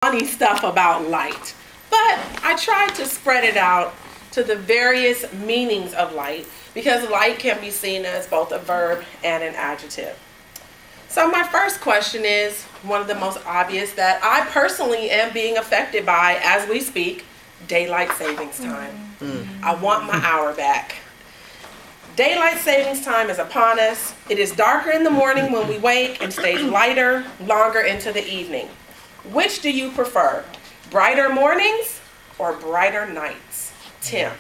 funny stuff about light, but I tried to spread it out to the various meanings of light because light can be seen as both a verb and an adjective. So my first question is one of the most obvious that I personally am being affected by as we speak: daylight savings time. I want my hour back. Daylight savings time is upon us. It is darker in the morning when we wake and stays lighter longer into the evening. Which do you prefer? Brighter mornings or brighter nights? Tim.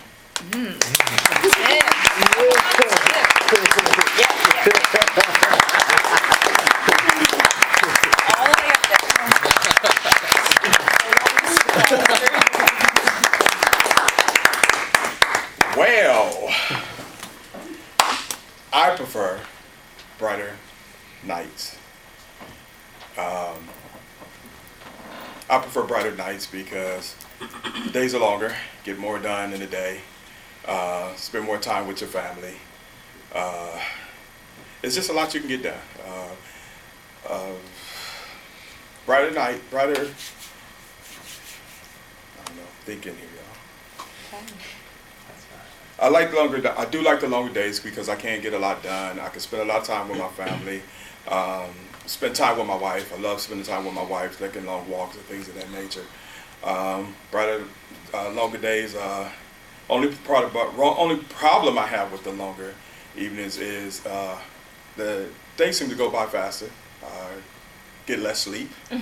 Well, I prefer brighter nights. I prefer brighter nights because the days are longer, get more done in the day, spend more time with your family. It's just a lot you can get done. Brighter night, brighter, I don't know, thinking here, y'all. I do like the longer days because I can get a lot done. I can spend a lot of time with my family. Spend time with my wife. I love spending time with my wife, taking long walks and things of that nature. Brighter, longer days. Only problem I have with the longer evenings is the days seem to go by faster. Get less sleep. I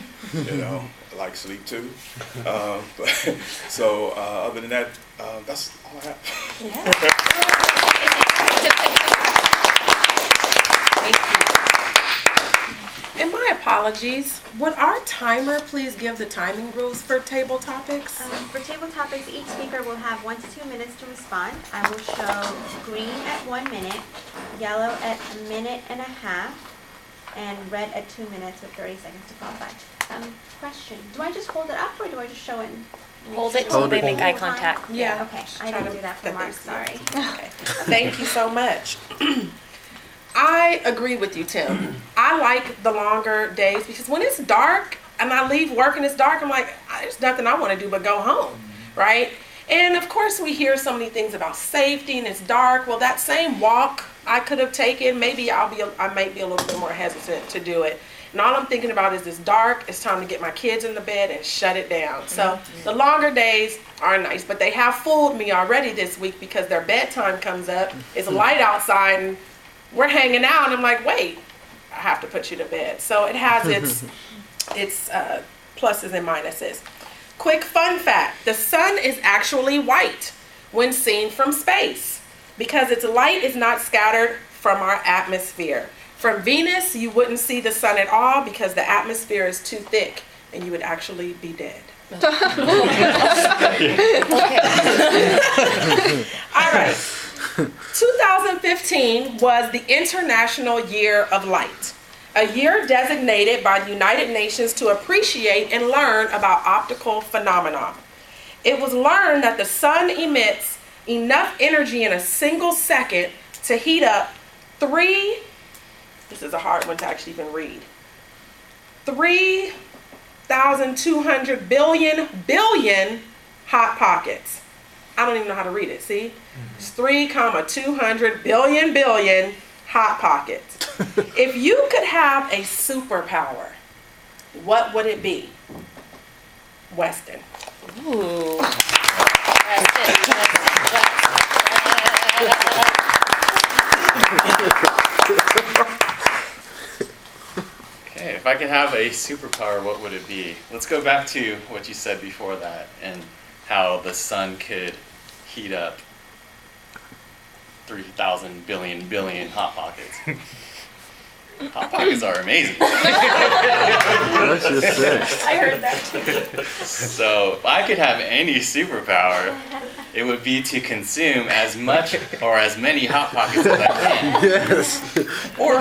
like sleep too. So other than that, that's all I have. And my apologies. Would our timer please give the timing rules for table topics? For table topics, each speaker will have 1 to 2 minutes to respond. I will show green at 1 minute, yellow at 1.5 minutes, and red at 2 minutes with 30 seconds to qualify. Question, do I just hold it up or do I just show it? Hold it till they make eye contact. Yeah. Okay, I didn't do that for Mark, sorry. Okay. Thank you so much. I agree with you, Tim. I like the longer days because when it's dark and I leave work and it's dark, I'm like, there's nothing I want to do but go home, right? And of course we hear so many things about safety and it's dark. Well, that same walk I could have taken, maybe I might be a little bit more hesitant to do it. And all I'm thinking about is it's dark, it's time to get my kids in the bed and shut it down. So the longer days are nice, but they have fooled me already this week because their bedtime comes up, it's light outside, and we're hanging out, and I'm like, wait, I have to put you to bed. So it has its pluses and minuses. Quick fun fact, the sun is actually white when seen from space because its light is not scattered from our atmosphere. From Venus, you wouldn't see the sun at all because the atmosphere is too thick and you would actually be dead. All right. 2015 was the International Year of Light, a year designated by the United Nations to appreciate and learn about optical phenomena. It was learned that the sun emits enough energy in a single second to heat up this is a hard one to actually even read, 3,200 billion hot pockets. I don't even know how to read it, see? It's 3,200 billion hot pockets. If you could have a superpower, what would it be? Weston. Ooh. Okay, if I could have a superpower, what would it be? Let's go back to what you said before that and how the sun could heat up 3,000 billion hot pockets. Hot pockets are amazing. That's just sick. I heard that too. So if I could have any superpower, it would be to consume as much or as many hot pockets as I can. Yes. Or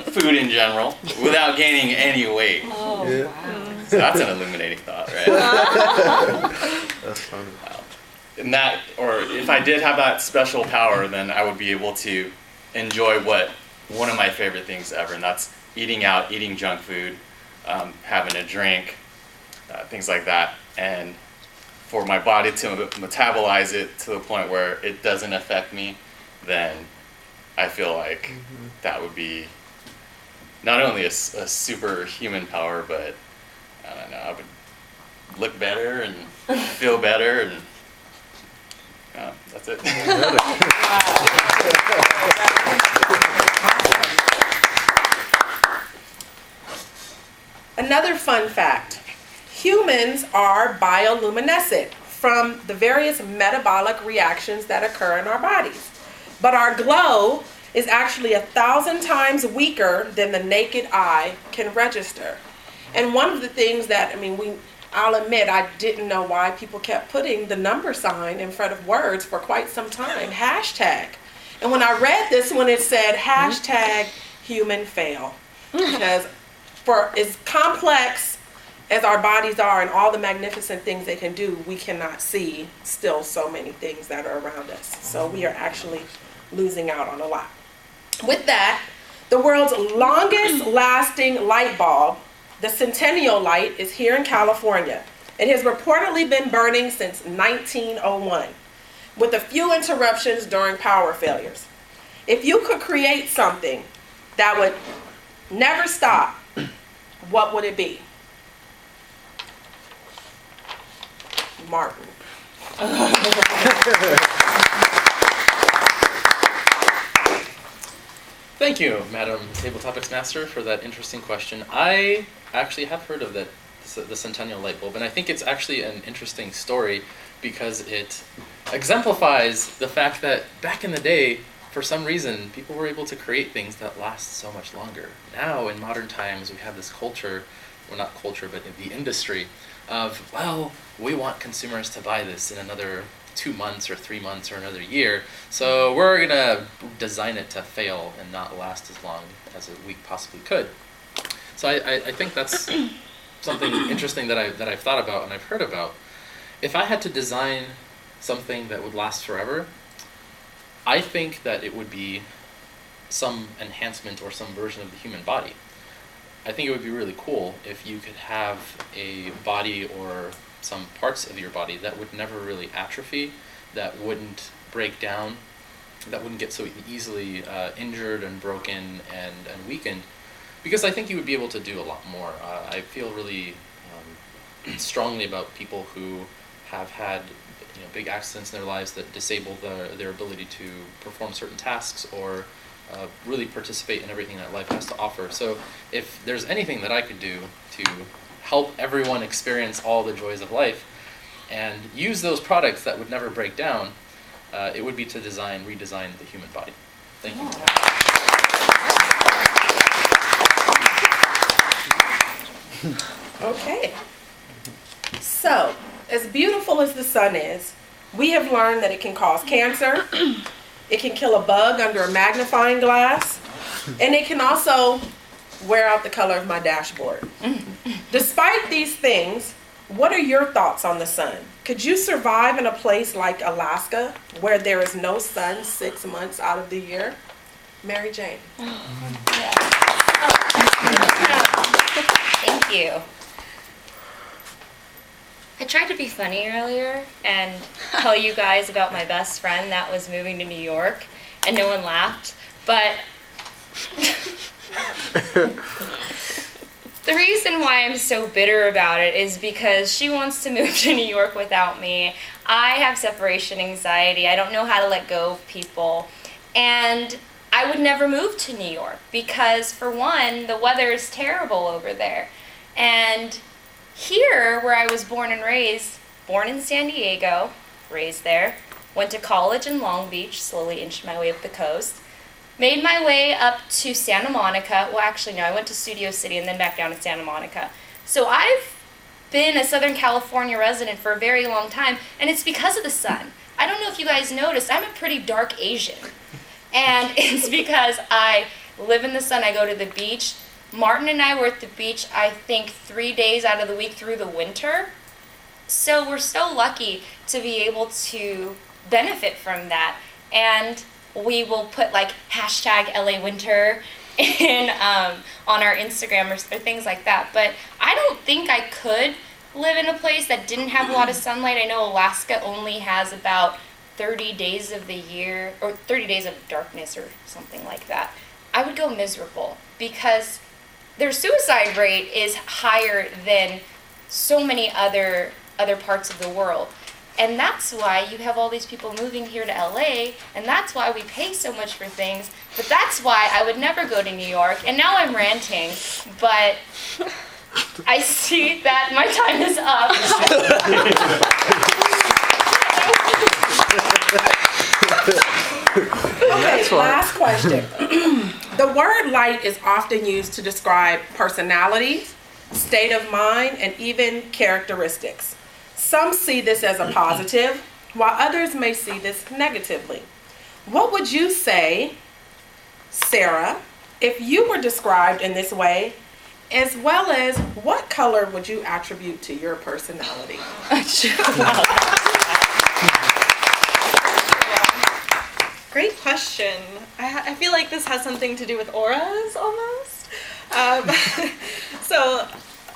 food in general, without gaining any weight. Oh, Yeah. wow. So that's an illuminating thought, right? That's funny. And that, or if I did have that special power, then I would be able to enjoy one of my favorite things ever, and that's eating out, eating junk food, having a drink, things like that. And for my body to metabolize it to the point where it doesn't affect me, then I feel like that would be not only a superhuman power, but I don't know, I would look better and feel better, and that's it. Another fun fact, humans are bioluminescent from the various metabolic reactions that occur in our bodies. But our glow is actually 1,000 times weaker than the naked eye can register. And one of the things that, I'll admit, I didn't know why people kept putting the number sign in front of words for quite some time, hashtag. And when I read this one, it said hashtag human fail. Because for as complex as our bodies are and all the magnificent things they can do, we cannot see still so many things that are around us. So we are actually losing out on a lot. With that, the world's longest lasting light bulb, the Centennial Light, is here in California. It has reportedly been burning since 1901, with a few interruptions during power failures. If you could create something that would never stop, what would it be? Martin. Thank you, Madam Table Topics Master, for that interesting question. I actually have heard of the Centennial light bulb, and I think it's actually an interesting story because it exemplifies the fact that back in the day, for some reason, people were able to create things that last so much longer. Now, in modern times, we have this culture, well, not culture, but the industry of, well, we want consumers to buy this in another 2 months or 3 months or another year, so we're gonna design it to fail and not last as long as we possibly could. So I think that's something interesting that I've thought about and I've heard about. If I had to design something that would last forever, I think that it would be some enhancement or some version of the human body. I think it would be really cool if you could have a body or some parts of your body that would never really atrophy, that wouldn't break down, that wouldn't get so easily injured and broken and weakened, because I think you would be able to do a lot more. I feel really strongly about people who have had big accidents in their lives that disable their ability to perform certain tasks or really participate in everything that life has to offer. So if there's anything that I could do to help everyone experience all the joys of life and use those products that would never break down, it would be to redesign the human body. Thank you. Okay. So, as beautiful as the sun is, we have learned that it can cause cancer, it can kill a bug under a magnifying glass, and it can also wear out the color of my dashboard. Despite these things, what are your thoughts on the sun? Could you survive in a place like Alaska where there is no sun 6 months out of the year? Mary Jane. Thank you. I tried to be funny earlier and tell you guys about my best friend that was moving to New York, and no one laughed, but the reason why I'm so bitter about it is because she wants to move to New York without me. I have separation anxiety. I don't know how to let go of people, and I would never move to New York because, for one, the weather is terrible over there. And here, where I was born and raised, born in San Diego, raised there, went to college in Long Beach, slowly inched my way up the coast, made my way up to Santa Monica. Well, actually, no, I went to Studio City and then back down to Santa Monica. So I've been a Southern California resident for a very long time, and it's because of the sun. I don't know if you guys noticed, I'm a pretty dark Asian. And it's because I live in the sun, I go to the beach. Martin and I were at the beach, I think, 3 days out of the week through the winter. So we're so lucky to be able to benefit from that. And we will put like hashtag LA winter on our Instagram or things like that. But I don't think I could live in a place that didn't have a lot of sunlight. I know Alaska only has about 30 days of the year, or 30 days of darkness or something like that. I would go miserable because their suicide rate is higher than so many other parts of the world. And that's why you have all these people moving here to LA, and that's why we pay so much for things, but that's why I would never go to New York. And now I'm ranting, but I see that my time is up. Okay, last question. The word light is often used to describe personality, state of mind, and even characteristics. Some see this as a positive, while others may see this negatively. What would you say, Sarah, if you were described in this way, as well as what color would you attribute to your personality? Great question. I feel like this has something to do with auras almost. So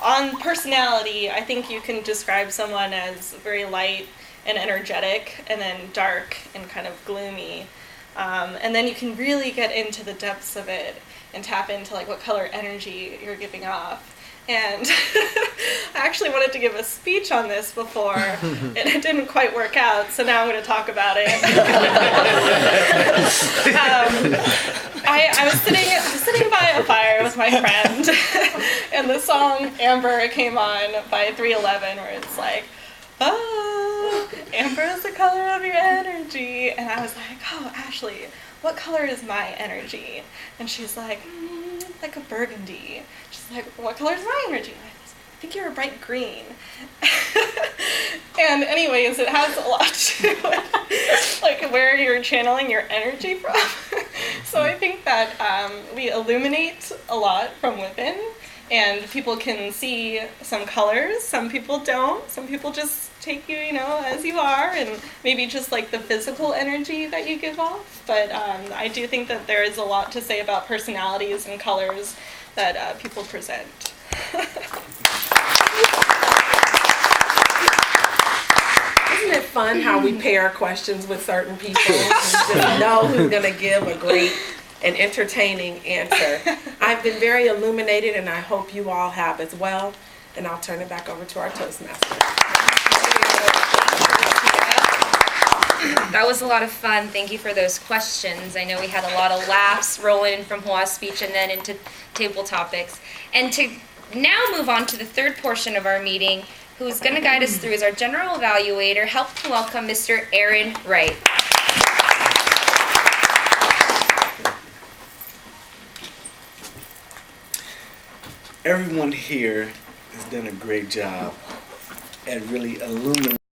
on personality, I think you can describe someone as very light and energetic, and then dark and kind of gloomy. And then you can really get into the depths of it and tap into like what color energy you're giving off. And I actually wanted to give a speech on this before, and it didn't quite work out, so now I'm going to talk about it. I was sitting by a fire with my friend, and the song Amber came on by 311, where it's like, oh, amber is the color of your energy. And I was like, oh, Ashley, what color is my energy? And she's like, like a burgundy. She's like, what color is my energy? And I think you're a bright green. And anyways, it has a lot to do with like where you're channeling your energy from. So I think that we illuminate a lot from within, and people can see some colors, some people don't, some people just take you, as you are, and maybe just like the physical energy that you give off. But I do think that there is a lot to say about personalities and colors that people present. Isn't it fun how we pair questions with certain people and just know who's going to give a great and entertaining answer? I've been very illuminated, and I hope you all have as well. And I'll turn it back over to our Toastmaster. That was a lot of fun. Thank you for those questions. I know we had a lot of laughs rolling in from Hua's speech and then into table topics. And to now move on to the third portion of our meeting, who's going to guide us through is our general evaluator. Help to welcome Mr. Aaron Wright. Everyone here has done a great job at really illuminating